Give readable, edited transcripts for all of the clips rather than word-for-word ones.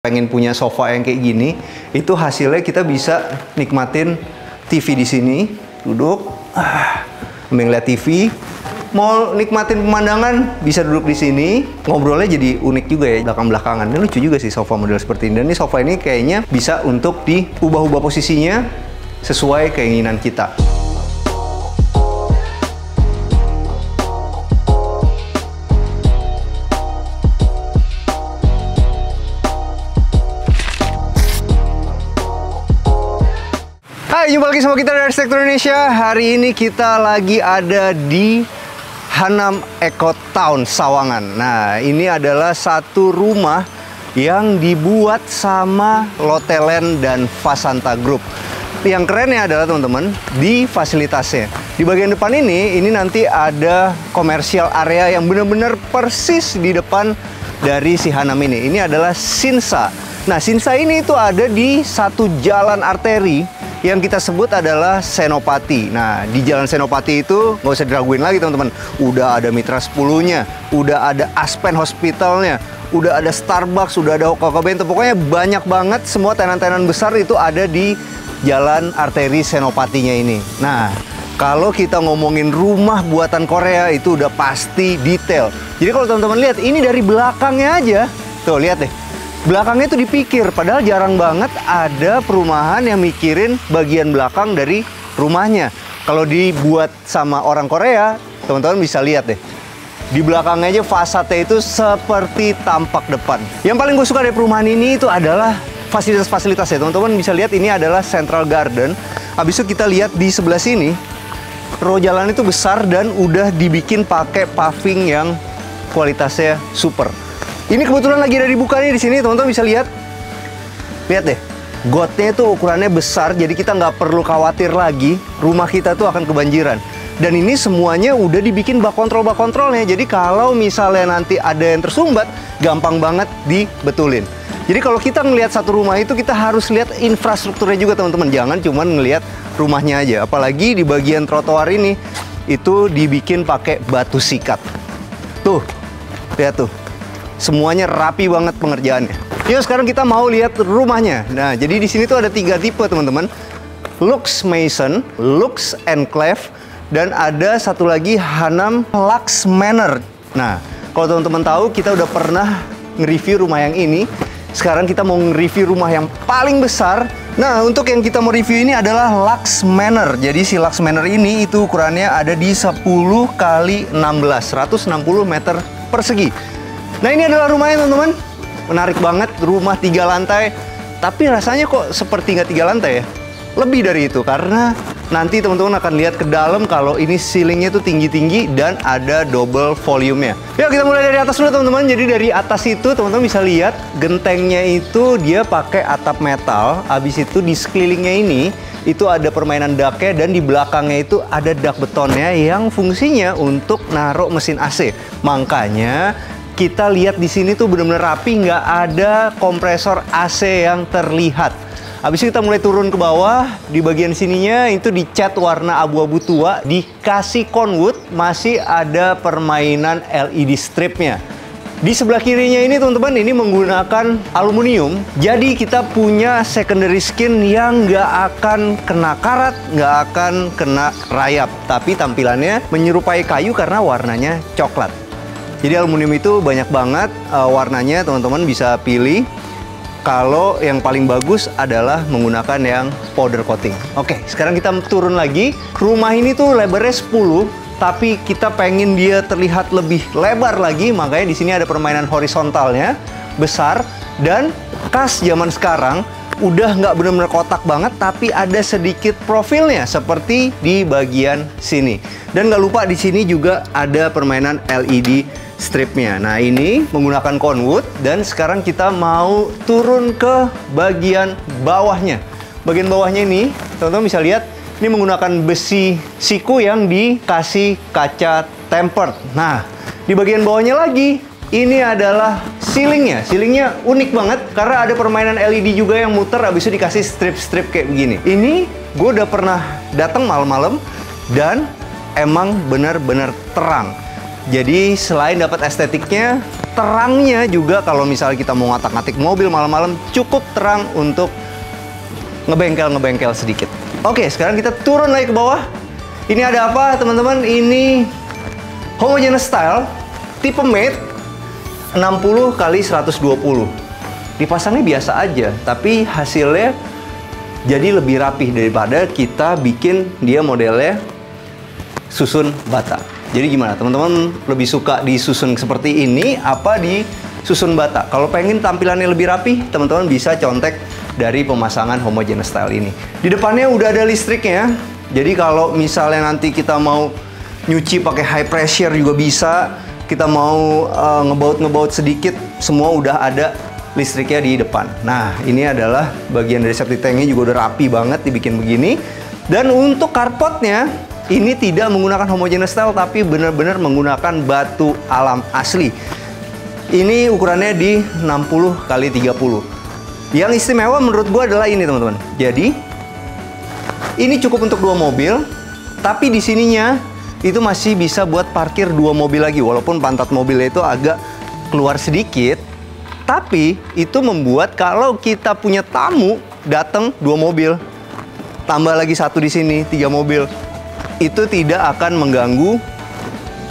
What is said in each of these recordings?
pengen punya sofa yang kayak gini, itu hasilnya kita bisa nikmatin TV di sini, duduk, ngeliat TV, mau nikmatin pemandangan bisa duduk di sini, ngobrolnya jadi unik juga ya belakang-belakangan. Ini lucu juga sih sofa model seperti ini. Dan ini sofa ini kayaknya bisa untuk diubah-ubah posisinya sesuai keinginan kita. Hai, jumpa lagi sama kita dari Arsitektur Indonesia. Hari ini kita lagi ada di Hanam Eco Town, Sawangan. Nah, ini adalah satu rumah yang dibuat sama Lotte-Land dan Fasanta Group. Yang kerennya adalah teman-teman, di fasilitasnya. Di bagian depan ini nanti ada komersial area yang benar-benar persis di depan dari si Hanam ini. Ini adalah Sinsa. Nah, Sinsa ini itu ada di satu jalan arteri yang kita sebut adalah Senopati. Nah, di Jalan Senopati itu nggak usah diraguin lagi teman-teman. Udah ada Mitra 10-nya, udah ada Aspen Hospitalnya, udah ada Starbucks, udah ada Hoka Bento. Pokoknya banyak banget, semua tenan-tenan besar itu ada di Jalan Arteri Senopatinya ini. Nah, kalau kita ngomongin rumah buatan Korea itu udah pasti detail. Jadi kalau teman-teman lihat, ini dari belakangnya aja. Tuh, lihat deh. Belakangnya itu dipikir, padahal jarang banget ada perumahan yang mikirin bagian belakang dari rumahnya. Kalau dibuat sama orang Korea, teman-teman bisa lihat deh. Di belakangnya aja fasadnya itu seperti tampak depan. Yang paling gue suka dari perumahan ini itu adalah fasilitas-fasilitasnya. Teman-teman bisa lihat ini adalah Central Garden. Habis itu kita lihat di sebelah sini, row jalan itu besar dan udah dibikin pakai paving yang kualitasnya super. Ini kebetulan lagi ada dibuka nih di sini, teman-teman bisa lihat. Lihat deh, gotnya itu ukurannya besar, jadi kita nggak perlu khawatir lagi rumah kita tuh akan kebanjiran. Dan ini semuanya udah dibikin bak kontrolnya, jadi kalau misalnya nanti ada yang tersumbat, gampang banget dibetulin. Jadi kalau kita ngelihat satu rumah itu, kita harus lihat infrastrukturnya juga teman-teman. Jangan cuma ngelihat rumahnya aja. Apalagi di bagian trotoar ini, itu dibikin pakai batu sikat. Tuh, lihat tuh. Semuanya rapi banget pengerjaannya. Yuk sekarang kita mau lihat rumahnya. Nah, jadi di sini tuh ada 3 tipe teman-teman. Lux Maison, Lux Enclave, dan ada satu lagi Hanam Lux Manor. Nah, kalau teman-teman tahu kita udah pernah nge-review rumah yang ini. Sekarang kita mau nge-review rumah yang paling besar. Nah, untuk yang kita mau review ini adalah Lux Manor. Jadi si Lux Manor ini itu ukurannya ada di 10 x 16, 160 meter persegi. Nah, ini adalah rumahnya teman-teman. Menarik banget, rumah 3 lantai. Tapi rasanya kok seperti nggak 3 lantai ya? Lebih dari itu, karena nanti teman-teman akan lihat ke dalam kalau ini ceilingnya tuh tinggi-tinggi dan ada double volume-nya. Yuk kita mulai dari atas dulu teman-teman. Jadi dari atas itu teman-teman bisa lihat gentengnya itu dia pakai atap metal. Habis itu di sekelilingnya ini itu ada permainan daknya, dan di belakangnya itu ada dak betonnya yang fungsinya untuk naruh mesin AC. Makanya kita lihat di sini tuh benar-benar rapi, nggak ada kompresor AC yang terlihat. Habis itu kita mulai turun ke bawah, di bagian sininya itu dicat warna abu-abu tua, dikasih conwood, masih ada permainan LED stripnya. Di sebelah kirinya ini teman-teman, ini menggunakan aluminium, jadi kita punya secondary skin yang nggak akan kena karat, nggak akan kena rayap, tapi tampilannya menyerupai kayu karena warnanya coklat. Jadi aluminium itu banyak banget warnanya, teman-teman bisa pilih. Kalau yang paling bagus adalah menggunakan yang powder coating. Oke, sekarang kita turun lagi. Rumah ini tuh lebarnya 10, tapi kita pengen dia terlihat lebih lebar lagi, makanya di sini ada permainan horizontalnya besar, dan khas zaman sekarang udah nggak benar-benar kotak banget, tapi ada sedikit profilnya seperti di bagian sini. Dan nggak lupa di sini juga ada permainan LED stripnya. Nah, ini menggunakan conwood, dan sekarang kita mau turun ke bagian bawahnya. Bagian bawahnya ini, teman-teman bisa lihat, ini menggunakan besi siku yang dikasih kaca tempered. Nah, di bagian bawahnya lagi, ini adalah ceilingnya. Ceilingnya unik banget, karena ada permainan LED juga yang muter, habis itu dikasih strip-strip kayak begini. Ini gue udah pernah datang malam-malam, dan emang benar-benar terang. Jadi selain dapat estetiknya, terangnya juga kalau misalnya kita mau ngatak-ngatik mobil malam-malam cukup terang untuk ngebengkel sedikit. Oke, sekarang kita turun lagi ke bawah. Ini ada apa teman-teman? Ini homogeneous style tipe mate 60x120. Dipasangnya biasa aja, tapi hasilnya jadi lebih rapih daripada kita bikin dia modelnya susun bata. Jadi gimana teman-teman, lebih suka disusun seperti ini apa di susun bata? Kalau pengen tampilannya lebih rapi, teman-teman bisa contek dari pemasangan homogeneous style ini. Di depannya udah ada listriknya, jadi kalau misalnya nanti kita mau nyuci pakai high pressure juga bisa, kita mau ngebaut sedikit, semua udah ada listriknya di depan. Nah, ini adalah bagian dari septic tanknya juga udah rapi banget dibikin begini. Dan untuk carportnya, ini tidak menggunakan homogeneous style, tapi benar-benar menggunakan batu alam asli. Ini ukurannya di 60x30. Yang istimewa menurut gue adalah ini teman-teman. Jadi, ini cukup untuk 2 mobil, tapi di sininya itu masih bisa buat parkir 2 mobil lagi. Walaupun pantat mobilnya itu agak keluar sedikit, tapi itu membuat kalau kita punya tamu datang 2 mobil, tambah lagi 1 di sini, 3 mobil, itu tidak akan mengganggu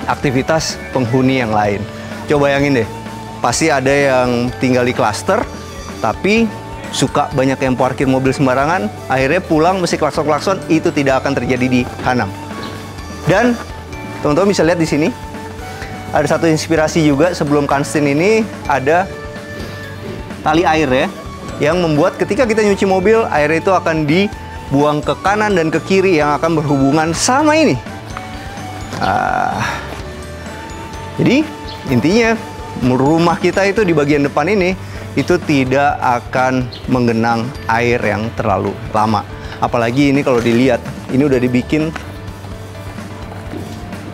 aktivitas penghuni yang lain. Coba bayangin deh, pasti ada yang tinggal di klaster, tapi suka banyak yang parkir mobil sembarangan, akhirnya pulang mesti klakson-klakson, itu tidak akan terjadi di Hanam. Dan teman-teman bisa lihat di sini, ada satu inspirasi juga sebelum Kanstin ini, ada tali air ya, yang membuat ketika kita nyuci mobil, air itu akan dibuang ke kanan dan ke kiri yang akan berhubungan sama ini. Jadi intinya rumah kita itu di bagian depan ini itu tidak akan menggenang air yang terlalu lama. Apalagi ini kalau dilihat, ini udah dibikin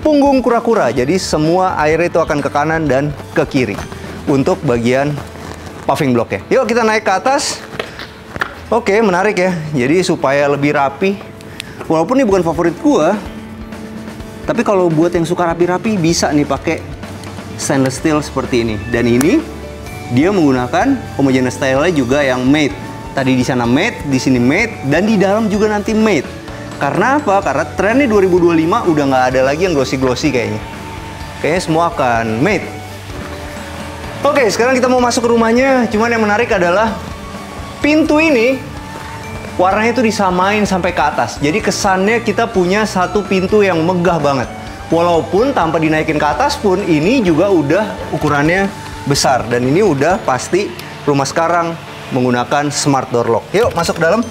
punggung kura-kura, jadi semua air itu akan ke kanan dan ke kiri untuk bagian paving blocknya. Yuk kita naik ke atas. Oke, menarik ya. Jadi supaya lebih rapi, walaupun ini bukan favorit gua, tapi kalau buat yang suka rapi-rapi bisa nih pakai stainless steel seperti ini. Dan ini dia menggunakan homogeneous style juga yang matte. Tadi di sana matte, di sini matte, dan di dalam juga nanti matte. Karena apa? Karena trennya 2025 udah nggak ada lagi yang glossy-glossy kayaknya. Kayaknya semua akan matte. Oke, sekarang kita mau masuk ke rumahnya. Cuman yang menarik adalah pintu ini warnanya itu disamain sampai ke atas. Jadi kesannya kita punya satu pintu yang megah banget. Walaupun tanpa dinaikin ke atas pun ini juga udah ukurannya besar. Dan ini udah pasti rumah sekarang menggunakan smart door lock. Yuk masuk ke dalam.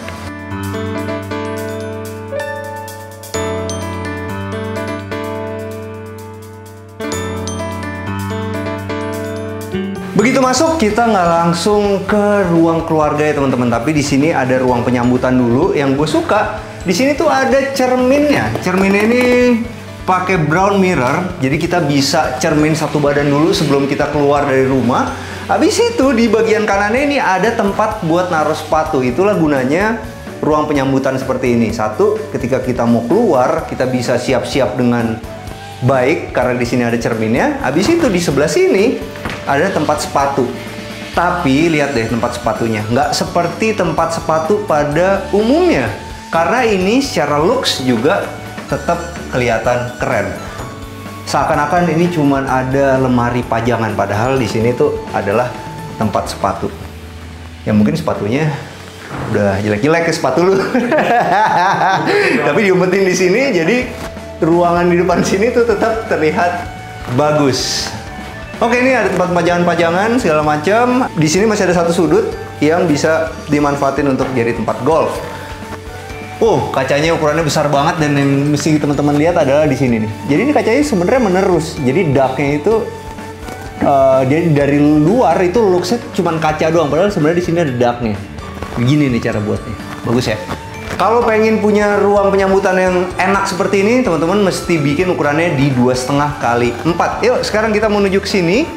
Begitu masuk, kita nggak langsung ke ruang keluarga ya teman-teman, tapi di sini ada ruang penyambutan dulu. Yang gue suka di sini tuh ada cerminnya. Cerminnya ini pakai brown mirror, jadi kita bisa cermin satu badan dulu sebelum kita keluar dari rumah. Habis itu di bagian kanannya ini ada tempat buat naruh sepatu. Itulah gunanya ruang penyambutan seperti ini. Satu, ketika kita mau keluar, kita bisa siap-siap dengan baik karena di sini ada cerminnya. Habis itu di sebelah sini ada tempat sepatu. Tapi lihat deh tempat sepatunya, nggak seperti tempat sepatu pada umumnya. Karena ini secara looks juga tetap kelihatan keren. Seakan-akan ini cuman ada lemari pajangan, padahal di sini tuh adalah tempat sepatu. Ya mungkin sepatunya udah jelek-jelek ke sepatu lu. Tapi diumpetin di sini, jadi ruangan di depan sini tuh tetap terlihat bagus. Oke, ini ada tempat pajangan-pajangan segala macam. Di sini masih ada satu sudut yang bisa dimanfaatin untuk jadi tempat golf. Kacanya ukurannya besar banget, dan yang mesti teman-teman lihat adalah di sini nih. Jadi ini kacanya sebenarnya menerus. Jadi darknya itu dia dari luar itu looksnya cuma kaca doang, padahal sebenarnya di sini ada darknya. Begini nih cara buatnya. Bagus ya. Kalau pengen punya ruang penyambutan yang enak seperti ini, teman-teman mesti bikin ukurannya di 2,5 kali 4. Yuk, sekarang kita menuju ke sini.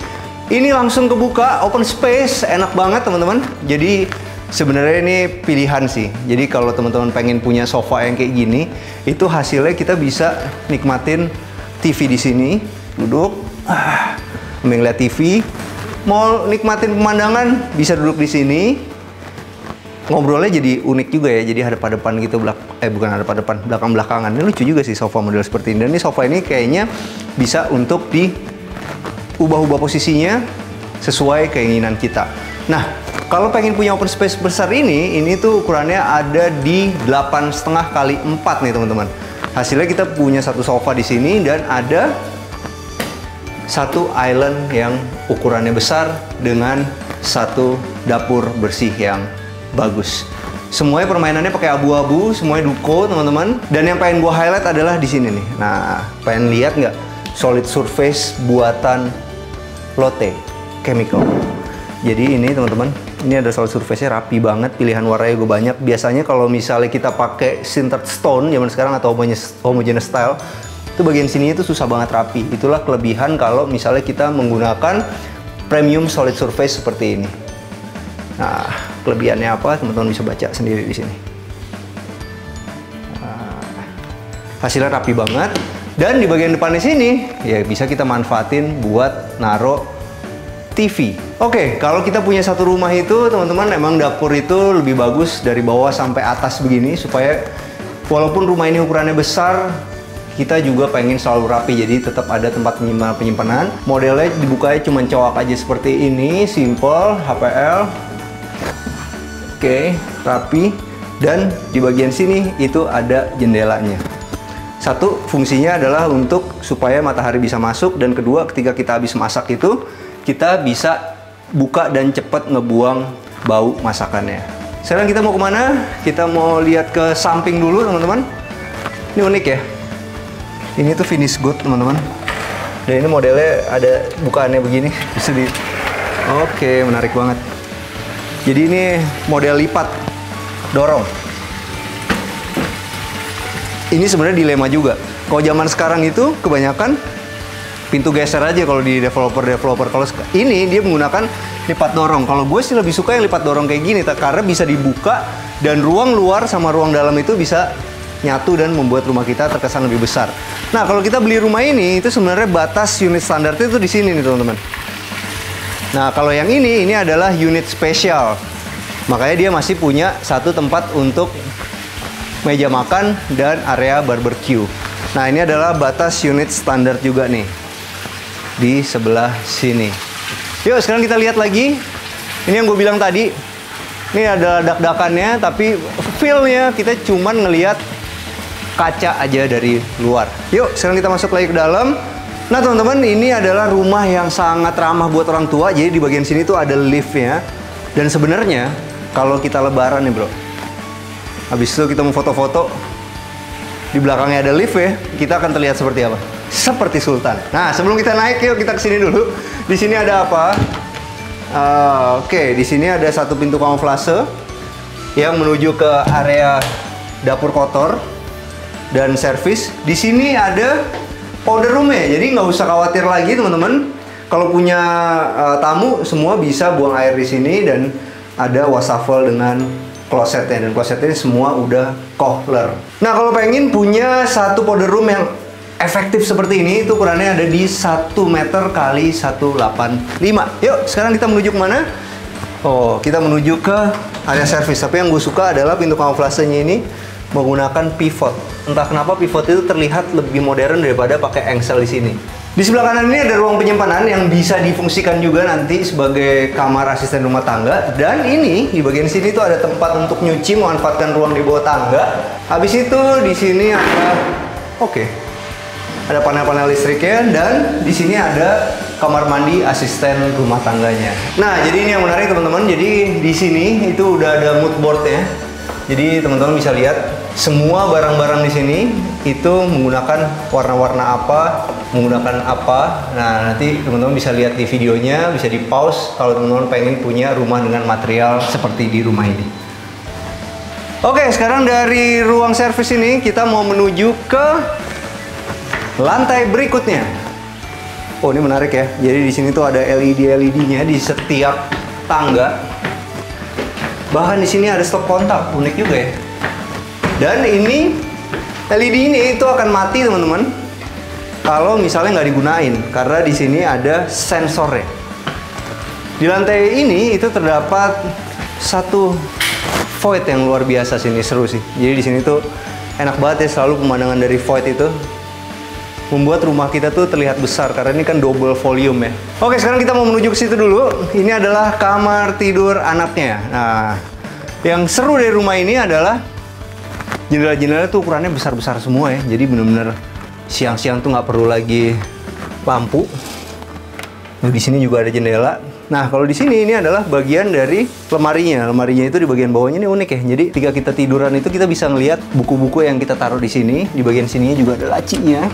Ini langsung kebuka, open space, enak banget teman-teman. Jadi sebenarnya ini pilihan sih. Jadi kalau teman-teman pengen punya sofa yang kayak gini, itu hasilnya kita bisa nikmatin TV di sini, duduk, sambil ngeliat TV. mau nikmatin pemandangan bisa duduk di sini. Ngobrolnya jadi unik juga ya, jadi hadap-hadapan gitu, bukan hadap-hadapan, belakang-belakangan. Ini lucu juga sih sofa model seperti ini. Dan ini sofa ini kayaknya bisa untuk diubah-ubah posisinya sesuai keinginan kita. Nah, kalau pengen punya open space besar ini tuh ukurannya ada di 8,5 kali 4 nih teman-teman. Hasilnya kita punya satu sofa di sini dan ada satu island yang ukurannya besar dengan satu dapur bersih yang bagus. Semuanya permainannya pakai abu-abu, semuanya duko teman-teman. Dan yang pengen gua highlight adalah di sini nih. Nah, pengen lihat nggak solid surface buatan Lotte Chemical. Jadi ini teman-teman, ini ada solid surface-nya rapi banget, pilihan warnanya gue banyak. Biasanya kalau misalnya kita pakai sintered stone zaman sekarang atau homogeneous style, itu bagian sini itu susah banget rapi. Itulah kelebihan kalau misalnya kita menggunakan premium solid surface seperti ini. Nah, kelebihannya apa? Teman-teman bisa baca sendiri di sini. Hasilnya rapi banget. Dan di bagian depan di sini, ya bisa kita manfaatin buat naruh TV. Oke, kalau kita punya satu rumah itu, teman-teman, emang dapur itu lebih bagus dari bawah sampai atas begini, supaya walaupun rumah ini ukurannya besar, kita juga pengen selalu rapi, jadi tetap ada tempat penyimpanan. Modelnya dibukanya cuma cowok aja seperti ini, simple, HPL. Oke, rapi. Dan di bagian sini itu ada jendelanya. Satu, fungsinya adalah untuk supaya matahari bisa masuk, dan kedua, ketika kita habis masak itu, kita bisa buka dan cepat ngebuang bau masakannya. Sekarang kita mau kemana? Kita mau lihat ke samping dulu, teman-teman. Ini unik ya. Ini tuh finish good, teman-teman. Dan ini modelnya ada bukaannya begini. Bisa di... Oke, menarik banget. Jadi ini model lipat, dorong. Ini sebenarnya dilema juga. Kalau zaman sekarang itu kebanyakan pintu geser aja kalau di developer. Kalau ini dia menggunakan lipat dorong. Kalau gue sih lebih suka yang lipat dorong kayak gini, karena bisa dibuka dan ruang luar sama ruang dalam itu bisa nyatu dan membuat rumah kita terkesan lebih besar. Nah, kalau kita beli rumah ini itu sebenarnya batas unit standarnya itu di sini nih, teman-teman. Nah, kalau yang ini adalah unit spesial. Makanya dia masih punya satu tempat untuk meja makan dan area barbecue. Nah, ini adalah batas unit standar juga nih di sebelah sini. Yuk, sekarang kita lihat lagi. Ini yang gue bilang tadi. Ini ada dak-dakannya, tapi feel-nya kita cuman ngelihat kaca aja dari luar. Yuk, sekarang kita masuk lagi ke dalam. Nah, teman-teman, ini adalah rumah yang sangat ramah buat orang tua. Jadi di bagian sini tuh ada lift-nya. Dan sebenarnya kalau kita lebaran nih, bro, habis itu kita mau foto-foto, di belakangnya ada lift ya, kita akan terlihat seperti apa? Seperti sultan. Nah, sebelum kita naik, yuk kita kesini dulu. Di sini ada apa? Oke, di sini ada satu pintu kamuflase yang menuju ke area dapur kotor dan servis. Di sini ada powder room ya, jadi nggak usah khawatir lagi teman-teman. Kalau punya tamu, semua bisa buang air di sini, dan ada wastafel dengan klosetnya, dan klosetnya semua udah Kohler. Nah, kalau pengen punya satu powder room yang efektif seperti ini, itu ukurannya ada di 1 meter kali 185. Yuk, sekarang kita menuju kemana? Oh, kita menuju ke area servis. Tapi yang gue suka adalah pintu kamuflasenya ini menggunakan pivot. Entah kenapa pivot itu terlihat lebih modern daripada pakai engsel di sini. Di sebelah kanan ini ada ruang penyimpanan yang bisa difungsikan juga nanti sebagai kamar asisten rumah tangga. Dan ini di bagian sini tuh ada tempat untuk nyuci, memanfaatkan ruang di bawah tangga. Habis itu di sini ada ada panel-panel listriknya, dan di sini ada kamar mandi asisten rumah tangganya. Nah, jadi ini yang menarik teman-teman. Jadi di sini itu udah ada mood boardnya. Jadi teman-teman bisa lihat semua barang-barang di sini itu menggunakan warna-warna apa, menggunakan apa. Nah, nanti teman-teman bisa lihat di videonya, bisa di pause kalau teman-teman pengen punya rumah dengan material seperti di rumah ini. Oke, sekarang dari ruang servis ini kita mau menuju ke lantai berikutnya. Oh, ini menarik ya. Jadi di sini tuh ada LED-nya di setiap tangga. Bahkan di sini ada stop kontak, unik juga ya. Dan ini LED ini itu akan mati teman-teman kalau misalnya nggak digunain, karena di sini ada sensornya. Di lantai ini itu terdapat satu void yang luar biasa sini, seru sih. Jadi di sini tuh enak banget ya, selalu pemandangan dari void itu membuat rumah kita tuh terlihat besar karena ini kan double volume ya. Oke, sekarang kita mau menuju ke situ dulu. Ini adalah kamar tidur anaknya. Nah, yang seru dari rumah ini adalah jendela-jendela tuh ukurannya besar-besar semua ya. Jadi bener-bener siang-siang tuh nggak perlu lagi lampu. Nah, di sini juga ada jendela. Nah, kalau di sini ini adalah bagian dari lemarinya. Lemarinya itu di bagian bawahnya ini unik ya. Jadi ketika kita tiduran itu kita bisa ngelihat buku-buku yang kita taruh di sini. Di bagian sininya juga ada lacinya.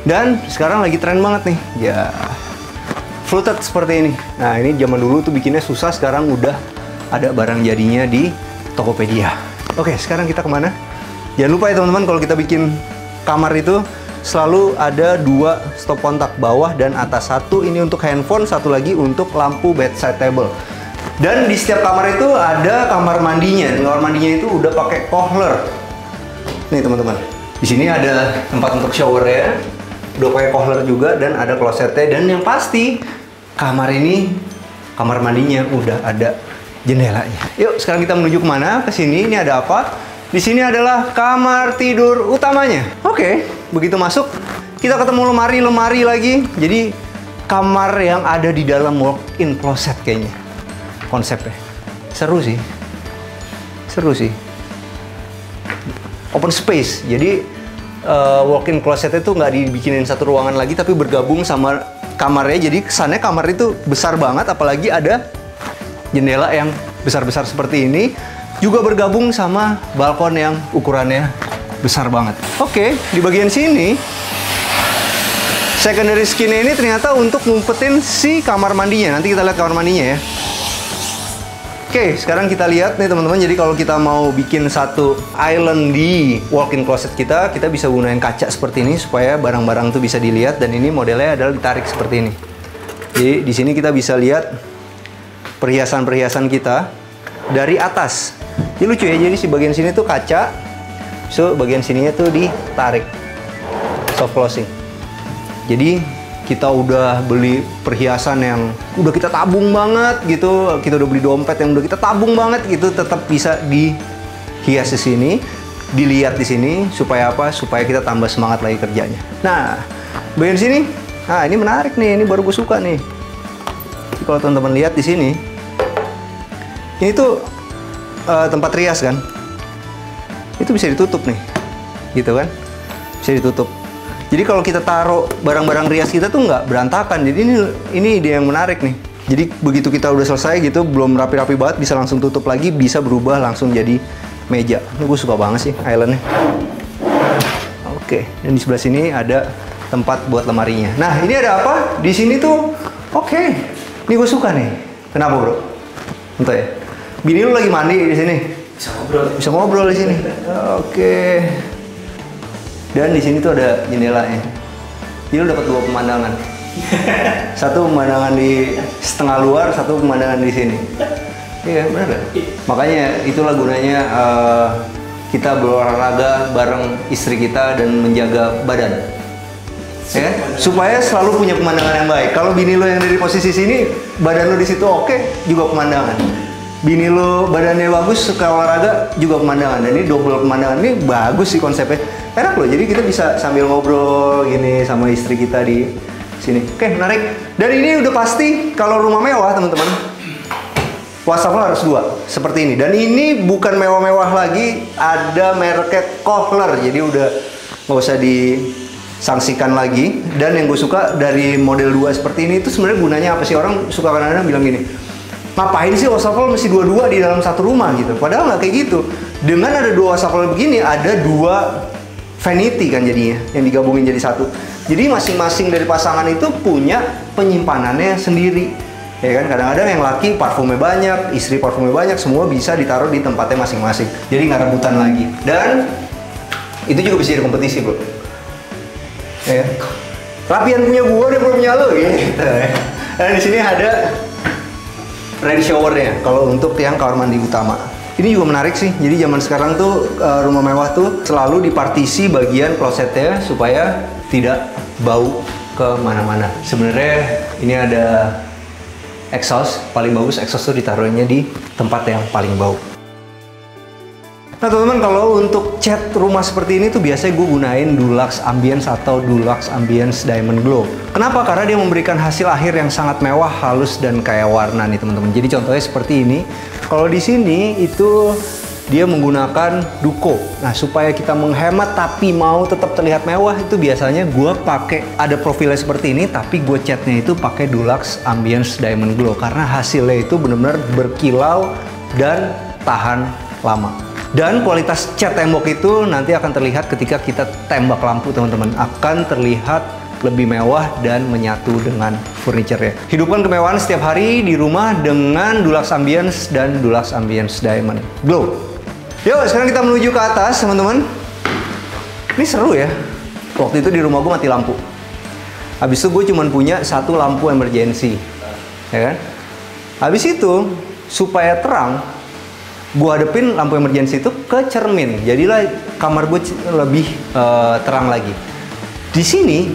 Dan sekarang lagi tren banget nih. Ya, fluted seperti ini. Nah, ini zaman dulu tuh bikinnya susah. Sekarang udah ada barang jadinya di Tokopedia. Oke, sekarang kita kemana? Jangan lupa ya teman-teman, kalau kita bikin kamar itu selalu ada 2 stop kontak, bawah dan atas. Satu ini untuk handphone, satu lagi untuk lampu bedside table. Dan di setiap kamar itu ada kamar mandinya. Kamar mandinya itu udah pakai kohler. Nih teman-teman, di sini ada tempat untuk shower ya, udah pakai kohler juga, dan ada klosetnya. Dan yang pasti kamar ini, kamar mandinya udah ada jendelanya. Yuk sekarang kita menuju kemana? Ke sini. Ini ada apa? Di sini adalah kamar tidur utamanya. Oke, begitu masuk kita ketemu lemari lagi. Jadi kamar yang ada di dalam walk-in closet kayaknya konsepnya. Seru sih. Open space. Jadi walk-in closet itu nggak dibikinin satu ruangan lagi, tapi bergabung sama kamarnya. Jadi kesannya kamar itu besar banget, apalagi ada jendela yang besar-besar seperti ini. Juga bergabung sama balkon yang ukurannya besar banget. Oke, di bagian sini secondary skin-nya ini ternyata untuk ngumpetin si kamar mandinya. Nanti kita lihat kamar mandinya ya. Oke, sekarang kita lihat nih teman-teman. Jadi kalau kita mau bikin satu island di walk-in closet kita bisa gunain kaca seperti ini supaya barang-barang tuh bisa dilihat, dan ini modelnya adalah ditarik seperti ini. Jadi di sini kita bisa lihat perhiasan-perhiasan kita dari atas. Ini lucu ya, jadi si bagian sini tuh kaca, so bagian sininya tuh ditarik, soft closing. Jadi kita udah beli perhiasan yang udah kita tabung banget gitu, kita udah beli dompet yang udah kita tabung banget gitu, tetap bisa dihias di sini, dilihat di sini, supaya apa? Supaya kita tambah semangat lagi kerjanya. Nah, bagian sini, nah ini menarik nih, ini baru gue suka nih. Jadi, kalau teman-teman lihat di sini, ini tuh tempat rias kan, itu bisa ditutup nih, gitu kan, bisa ditutup. Jadi kalau kita taruh barang-barang rias kita tuh nggak berantakan. Jadi ini dia yang menarik nih. Jadi begitu kita udah selesai gitu, belum rapi-rapi banget, bisa langsung tutup lagi, bisa berubah langsung jadi meja. Ini gue suka banget sih islandnya. Oke, dan di sebelah sini ada tempat buat lemarinya. Nah ini ada apa? Di sini tuh, oke, ini gue suka nih. Kenapa bro? Entah ya. Bini lu lagi mandi di sini. Bisa ngobrol di sini. Oke. Dan di sini tuh ada jendelanya. Jadi lu dapat 2 pemandangan. Satu pemandangan di setengah luar, satu pemandangan di sini. Iya, benar kan? Makanya itulah gunanya kita berolahraga bareng istri kita dan menjaga badan. Ya, supaya selalu punya pemandangan yang baik. Kalau bini lu yang dari posisi sini, badan lu di situ oke, juga pemandangan. Bini lo badannya bagus, suka olahraga, juga pemandangan. Dan ini double pemandangan. Ini bagus sih konsepnya. Enak loh, jadi kita bisa sambil ngobrol gini sama istri kita di sini. Oke, menarik. Dan ini udah pasti kalau rumah mewah teman-teman, wastafel harus 2 seperti ini. Dan ini bukan mewah-mewah lagi, ada mereknya Kohler. Jadi udah nggak usah disangsikan lagi. Dan yang gue suka dari model 2 seperti ini itu sebenarnya gunanya apa sih? Orang suka kadang-kadang bilang gini, ngapain sih wastafel mesti 2-2 di dalam satu rumah gitu? Padahal nggak kayak gitu. Dengan ada 2 wastafel begini, ada 2 vanity kan jadinya, yang digabungin jadi satu. Jadi masing-masing dari pasangan itu punya penyimpanannya sendiri. Ya kan, kadang-kadang yang laki parfumnya banyak, istri parfumnya banyak, semua bisa ditaruh di tempatnya masing-masing. Jadi nggak rebutan lagi. Dan itu juga bisa jadi kompetisi bro. Ya. Rapian punya gua, dia belum punya lo gitu. Dan di sini ada ready showernya kalau untuk yang kamar mandi utama. Ini juga menarik sih. Jadi zaman sekarang tuh rumah mewah tuh selalu dipartisi bagian klosetnya supaya tidak bau kemana-mana. Sebenarnya ini ada exhaust, paling bagus exhaust tuh ditaruhnya di tempat yang paling bau. Nah teman-teman, kalau untuk cat rumah seperti ini tuh biasanya gue gunain Dulux Ambience atau Dulux Ambience Diamond Glow. Kenapa? Karena dia memberikan hasil akhir yang sangat mewah, halus, dan kayak warna nih teman-teman. Jadi contohnya seperti ini. Kalau di sini itu dia menggunakan Duco. Nah supaya kita menghemat tapi mau tetap terlihat mewah, itu biasanya gue pakai ada profilnya seperti ini, tapi gue catnya itu pakai Dulux Ambience Diamond Glow karena hasilnya itu benar-benar berkilau dan tahan lama. Dan kualitas cat tembok itu nanti akan terlihat ketika kita tembak lampu teman-teman. Akan terlihat lebih mewah dan menyatu dengan furniture-nya. Hidupkan kemewahan setiap hari di rumah dengan Dulux Ambience dan Dulux Ambience Diamond Glow. Yuk, sekarang kita menuju ke atas teman-teman. Ini seru ya. Waktu itu di rumah gue mati lampu. Habis itu gue cuma punya satu lampu emergency. Ya kan? Habis itu, supaya terang, gue hadepin lampu emergency itu ke cermin, jadilah kamar gue lebih terang lagi. Di sini,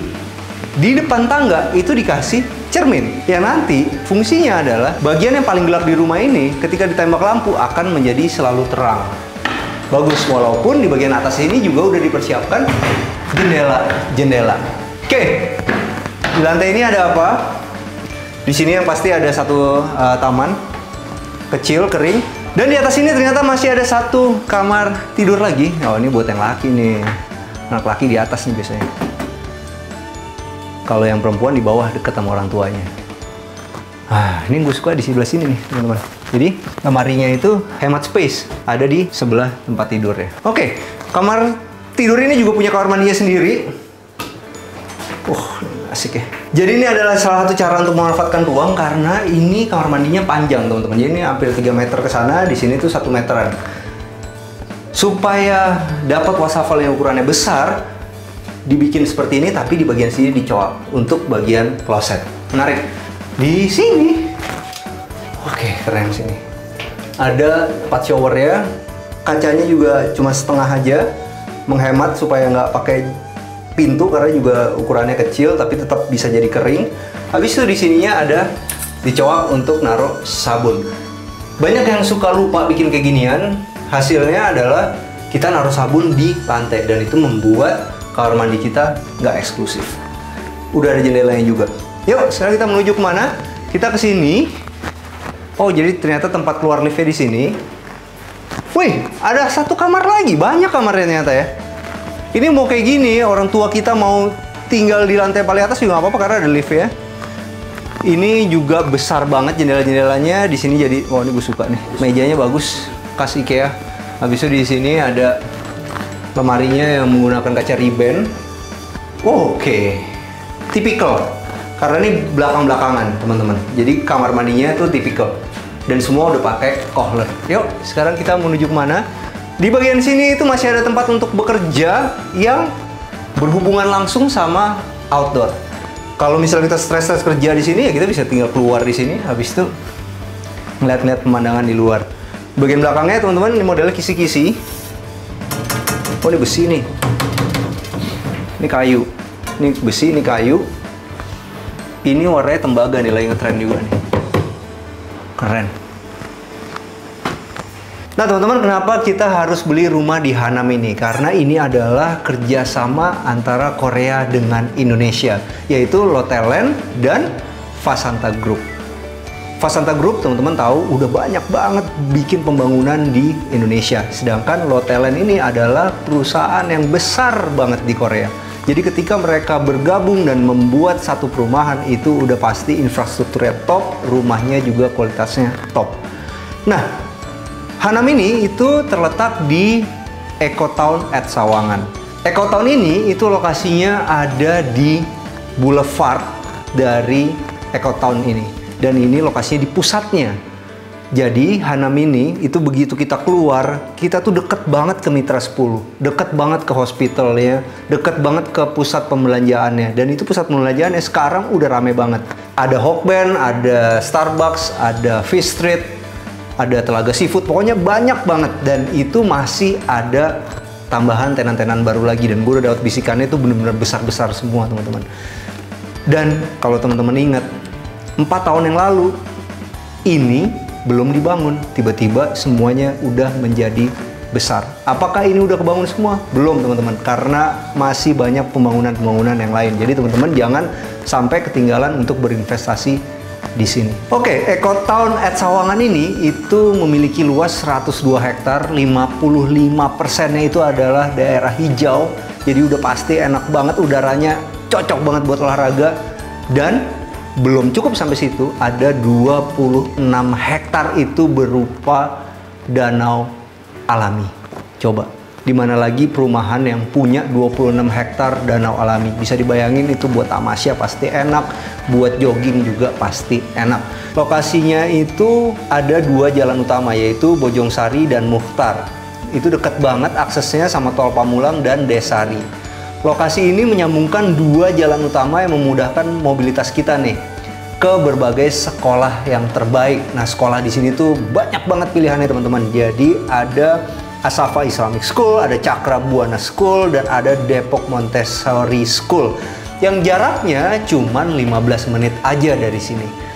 di depan tangga itu dikasih cermin yang nanti fungsinya adalah bagian yang paling gelap di rumah ini ketika ditembak lampu akan menjadi selalu terang. Bagus, walaupun di bagian atas ini juga udah dipersiapkan jendela. Oke, di lantai ini ada apa? Di sini yang pasti ada satu taman kecil kering. Dan di atas ini ternyata masih ada satu kamar tidur lagi. Oh, ini buat yang laki nih. Anak laki di atas nih biasanya. Kalau yang perempuan di bawah dekat sama orang tuanya. Ini gue suka di sebelah sini nih, teman-teman. Jadi, lemarinya itu hemat space. Ada di sebelah tempat tidurnya. Oke, kamar tidur ini juga punya kamar mandinya sendiri. Asik ya. Jadi ini adalah salah satu cara untuk memanfaatkan ruang karena ini kamar mandinya panjang teman-teman. Jadi ini hampir 3 meter ke sana, di sini tuh 1 meteran. Supaya dapat wastafel yang ukurannya besar, dibikin seperti ini tapi di bagian sini dicoak untuk bagian kloset. Menarik. Di sini, oke, keren sini. Ada 4 showernya, kacanya juga cuma setengah aja, menghemat supaya nggak pakai pintu karena juga ukurannya kecil tapi tetap bisa jadi kering. Habis itu di sininya ada dicoak untuk naruh sabun. Banyak yang suka lupa bikin kayak ginian. Hasilnya adalah kita naruh sabun di lantai dan itu membuat kamar mandi kita nggak eksklusif. Udah ada jendelanya juga. Yuk, sekarang kita menuju kemana? Kita ke sini. Oh, jadi ternyata tempat keluar liftnya di sini. Wih, ada satu kamar lagi. Banyak kamarnya ternyata ya. Ini mau kayak gini, orang tua kita mau tinggal di lantai paling atas juga nggak apa-apa karena ada lift ya. Ini juga besar banget jendela-jendelanya. Di sini jadi, oh ini gue suka nih. Mejanya bagus, khas IKEA. Habis itu di sini ada lemarinya yang menggunakan kaca riben. Oke, tipikal. Karena ini belakang-belakangan teman-teman. Jadi kamar mandinya tuh tipikal. Dan semua udah pakai kohler. Yuk, sekarang kita menuju kemana? Di bagian sini itu masih ada tempat untuk bekerja yang berhubungan langsung sama outdoor. Kalau misalnya kita stres kerja di sini ya kita bisa tinggal keluar di sini, habis itu ngeliat-ngeliat pemandangan di luar. Bagian belakangnya teman-teman ini modelnya kisi-kisi. Oh ini besi nih. Ini kayu. Ini besi, ini kayu. Ini warnanya tembaga nih, lagi ngetren juga nih. Keren. Nah teman-teman, kenapa kita harus beli rumah di Hanam ini? Karena ini adalah kerjasama antara Korea dengan Indonesia, yaitu Lotte-Land dan Fasanta Group. Fasanta Group teman-teman tahu udah banyak banget bikin pembangunan di Indonesia. Sedangkan Lotte-Land ini adalah perusahaan yang besar banget di Korea. Jadi ketika mereka bergabung dan membuat satu perumahan itu udah pasti infrastrukturnya top, rumahnya juga kualitasnya top. Nah, Hanam ini itu terletak di Ecotown at Sawangan. Ecotown ini itu lokasinya ada di boulevard dari Ecotown ini. Dan ini lokasinya di pusatnya. Jadi Hanam ini itu begitu kita keluar, kita tuh deket banget ke Mitra 10. Deket banget ke hospitalnya, deket banget ke pusat pembelanjaannya. Dan itu pusat pembelanjaannya sekarang udah rame banget. Ada Hokben, ada Starbucks, ada Fish Street, ada Telaga Seafood, pokoknya banyak banget. Dan itu masih ada tambahan tenan-tenan baru lagi. Dan gue udah dapat bisikannya itu bener-bener besar-besar semua teman-teman. Dan kalau teman-teman ingat, 4 tahun yang lalu ini belum dibangun, tiba-tiba semuanya udah menjadi besar. Apakah ini udah kebangun semua? Belum teman-teman, karena masih banyak pembangunan-pembangunan yang lain. Jadi teman-teman jangan sampai ketinggalan untuk berinvestasi di sini. Oke, Eco Town at Sawangan ini itu memiliki luas 102 hektar, 55%-nya itu adalah daerah hijau. Jadi udah pasti enak banget, udaranya cocok banget buat olahraga. Dan belum cukup sampai situ, ada 26 hektar itu berupa danau alami. Coba, di mana lagi perumahan yang punya 26 hektar danau alami? Bisa dibayangin itu buat tamasya pasti enak, buat jogging juga pasti enak. Lokasinya itu ada 2 jalan utama, yaitu Bojong Sari dan Mukhtar. Itu deket banget aksesnya sama Tol Pamulang dan Desari. Lokasi ini menyambungkan 2 jalan utama yang memudahkan mobilitas kita nih ke berbagai sekolah yang terbaik. Nah, sekolah di sini tuh banyak banget pilihannya teman-teman. Jadi ada Asafa Islamic School, ada Cakra Buana School, dan ada Depok Montessori School yang jaraknya cuman 15 menit aja dari sini.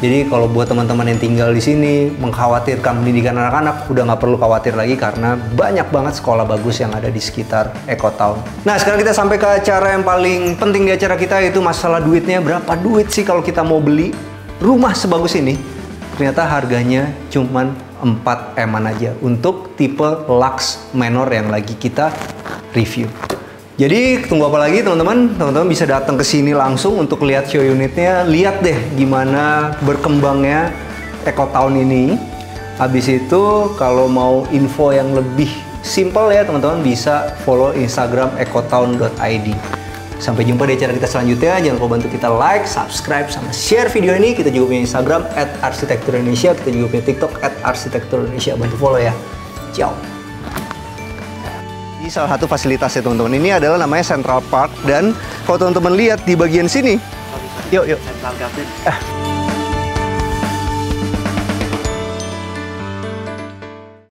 Jadi kalau buat teman-teman yang tinggal di sini mengkhawatirkan pendidikan anak-anak, udah nggak perlu khawatir lagi karena banyak banget sekolah bagus yang ada di sekitar Eco Town. Nah, sekarang kita sampai ke acara yang paling penting di acara kita, yaitu masalah duitnya. Berapa duit sih kalau kita mau beli rumah sebagus ini? Ternyata harganya cuman 4 M-an aja untuk tipe Lux Manor yang lagi kita review. Jadi tunggu apa lagi teman-teman? Teman-teman bisa datang ke sini langsung untuk lihat show unitnya. Lihat deh gimana berkembangnya Eco Town ini. Habis itu kalau mau info yang lebih simple ya teman-teman, bisa follow Instagram ecotown.id. Sampai jumpa di acara kita selanjutnya. Jangan lupa bantu kita like, subscribe, sama share video ini. Kita juga punya Instagram @arsitekturindonesia. Kita juga punya TikTok @arsitekturindonesia. Bantu follow ya. Ciao. Ini salah satu fasilitas ya teman-teman. Ini adalah namanya Central Park, dan kalau teman-teman lihat di bagian sini, yuk. Central Garden.